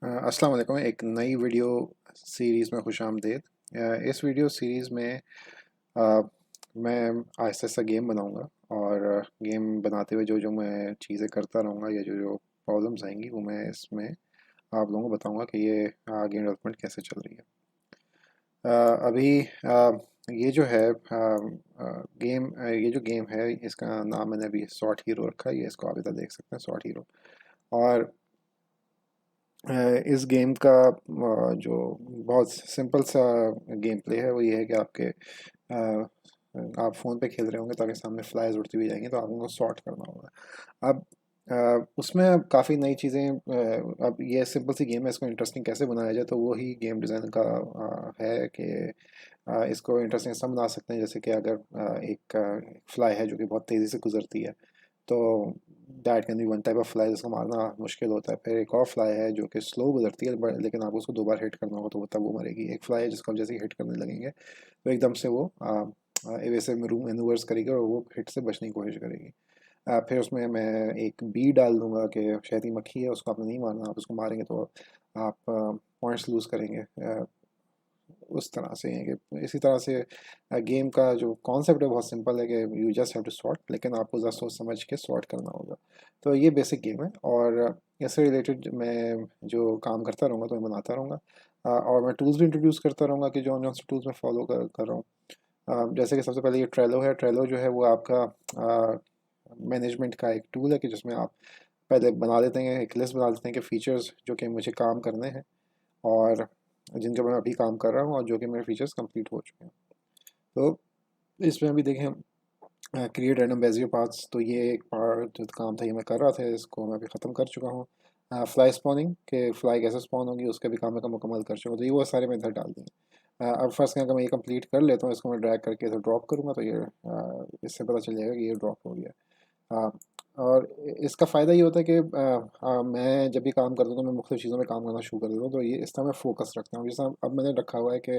अस्सलाम वालेकुम। एक नई वीडियो सीरीज़ में खुशामदीद। इस वीडियो सीरीज़ में अ, मैं आहिस्ता आहिस्ता गेम बनाऊंगा और गेम बनाते हुए जो जो मैं चीज़ें करता रहूँगा या जो जो प्रॉब्लम्स आएंगी वो मैं इसमें आप लोगों को बताऊंगा कि ये गेम डेवलपमेंट कैसे चल रही है। अभी ये जो है ये जो गेम है इसका नाम मैंने अभी सॉर्ट हीरो रखा है। ये इसको आप इधर देख सकते हैं, सॉर्ट हीरो। और इस गेम का जो बहुत सिंपल सा गेम प्ले है वो ये है कि अ, आप फ़ोन पे खेल रहे होंगे तो आपके सामने फ्लाइज उड़ती हुई जाएंगी, तो आपको उनको सॉर्ट करना होगा। अब उसमें अब काफ़ी नई चीज़ें, अब ये सिंपल सी गेम है, इसको इंटरेस्टिंग कैसे बनाया जाए तो वो ही गेम डिज़ाइन का है कि इसको इंटरेस्टिंग सब बना सकते हैं। जैसे कि अगर एक फ्लाई है जो कि बहुत तेज़ी से गुजरती है, तो that can be one type of fly जिसको मारना मुश्किल होता है। फिर एक और फ्लाई है जो कि स्लो गुजरती है लेकिन आपको उसको 2 बार हिट करना होगा तो तब वो मरेगी। एक फ्लाई है जिसको आप जैसे ही हिट करने लगेंगे तो एकदम से वो वैसे मैनूवर्स करेगी और वो हिट से बचने की कोशिश करेगी। फिर उसमें मैं एक बी डाल दूंगा कि शहदी मक्खी है, उसको आपने नहीं मारना, आप उसको मारेंगे तो आप पॉइंट्स लूज़ करेंगे। उस तरह से है कि इसी तरह से गेम का जो कॉन्सेप्ट है बहुत सिंपल है कि you just have to sort, लेकिन आपको ज़रा सोच समझ के सॉर्ट करना होगा। तो ये बेसिक गेम है और इससे रिलेटेड मैं जो काम करता रहूँगा तो मैं बनाता रहूँगा। और मैं टूल्स भी इंट्रोड्यूस करता रहूँगा कि जो जो टूल्स मैं फॉलो कर रहा हूँ। जैसे कि सबसे पहले ये ट्रेलो है। ट्रेलो जो है वो आपका मैनेजमेंट का एक टूल है कि जिसमें आप पहले बना देते हैं, एक लिस्ट बना देते हैं कि फ़ीचर्स जो कि मुझे काम करने हैं और जिनके ऊपर मैं अभी काम कर रहा हूँ और जो कि मेरे फीचर्स कंप्लीट हो चुके हैं। तो इसमें अभी देखें, क्रिएट रैंडम बेजियर पाथ्स, तो ये एक पार्ट जो काम था ये मैं कर रहा था, इसको मैं अभी ख़त्म कर चुका हूँ। फ्लाई स्पॉनिंग के फ्लाई कैसे स्पॉन होगी उसका भी काम मैं मुकम्मल कर चुका हूँ, तो ये वो सारे मैं इधर डाल दिए। अब फर्स्ट अगर मैं ये कंप्लीट कर लेता हूँ, इसको मैं ड्रैग करके इधर ड्रॉप करूँगा तो ये इससे पता चल जाएगा कि ये ड्रॉप हो गया। हाँ। और इसका फ़ायदा ये होता है कि मैं जब भी काम करता हूँ तो मैं मुख्तलिफ़ चीज़ों में काम करना शुरू कर देता हूँ, तो ये इस तरह मैं फ़ोकस रखता हूँ। जैसे अब मैंने रखा हुआ है कि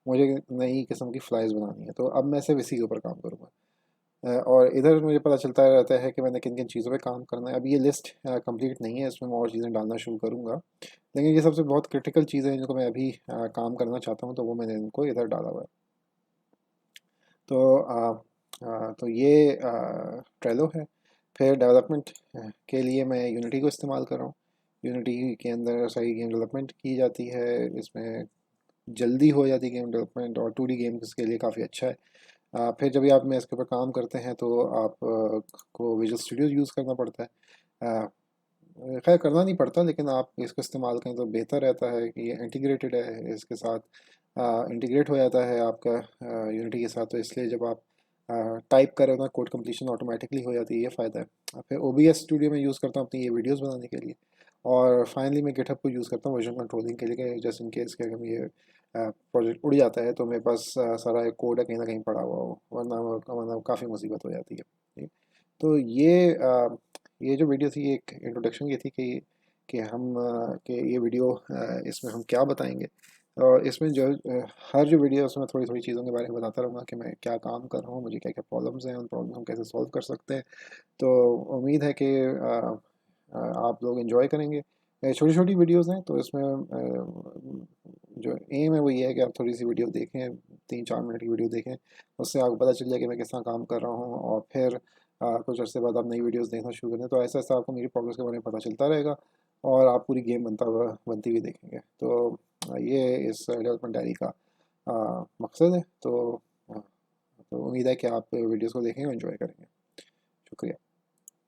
मुझे नई किस्म की फ़्लाइज़ बनानी है, तो अब मैं सिर्फ इसी के ऊपर काम करूँगा। और इधर मुझे पता चलता रहता है कि मैंने किन किन चीज़ों पे काम करना है। अब ये लिस्ट कंप्लीट नहीं है, इसमें मैं और चीज़ें डालना शुरू करूँगा, लेकिन ये सबसे बहुत क्रिटिकल चीज़ें हैं जिनको मैं अभी काम करना चाहता हूँ, तो वो मैंने इनको इधर डाला हुआ है। तो तो ये ट्रेलो है। फिर डेवलपमेंट के लिए मैं यूनिटी को इस्तेमाल कर रहा हूँ। यूनिटी के अंदर सारी गेम डेवलपमेंट की जाती है, इसमें जल्दी हो जाती है गेम डेवलपमेंट और 2D गेम्स के लिए काफ़ी अच्छा है। फिर जब भी आप में इसके ऊपर काम करते हैं तो आप को विजुअल स्टूडियो यूज़ करना पड़ता है। अ, खैर करना नहीं पड़ता, लेकिन आप इसको इस्तेमाल करें तो बेहतर रहता है कि ये इंटीग्रेटेड है इसके साथ, इंटीग्रेट हो जाता है आपका यूनिटी के साथ, तो इसलिए जब आप टाइप करें ना कोड कंप्लीशन ऑटोमेटिकली हो जाती है, ये फ़ायदा है। फिर OBS स्टूडियो में यूज़ करता हूँ अपनी ये वीडियोस बनाने के लिए। और फाइनली मैं गिटहब को यूज़ करता हूँ वर्जन कंट्रोलिंग के लिए कि जस्ट इन केस कि अगर ये प्रोजेक्ट उड़ जाता है तो मेरे पास सारा कोड है कहीं ना कहीं पड़ा हुआ हो, वरना काफ़ी मुसीबत हो जाती है। ठीक। तो ये जो वीडियो थी एक इंट्रोडक्शन ये थी कि ये वीडियो इसमें हम क्या बताएंगे। और इसमें जो हर जो वीडियो है उसमें थोड़ी थोड़ी चीज़ों के बारे में बताता रहूँगा कि मैं क्या काम कर रहा हूँ, मुझे क्या क्या प्रॉब्लम्स हैं, उन प्रॉब्लम हम कैसे सॉल्व कर सकते हैं। तो उम्मीद है कि आप लोग इन्जॉय करेंगे। छोटी छोटी वीडियोस हैं तो इसमें जो एम है वो ये है कि आप थोड़ी सी वीडियो देखें, 3-4 मिनट की वीडियो देखें, उससे आपको पता चल जाए कि मैं किस तरह काम कर रहा हूँ। और फिर कुछ अर्से बाद आप नई वीडियोस देखना शुरू करें तो ऐसा ऐसा आपको मेरी प्रोग्रेस के बारे में पता चलता रहेगा और आप पूरी गेम बनती हुई देखेंगे। तो ये इस डेवलपमेंट डायरी का मकसद है। तो उम्मीद है कि आप वीडियोस को देखेंगे और इन्जॉय करेंगे। शुक्रिया।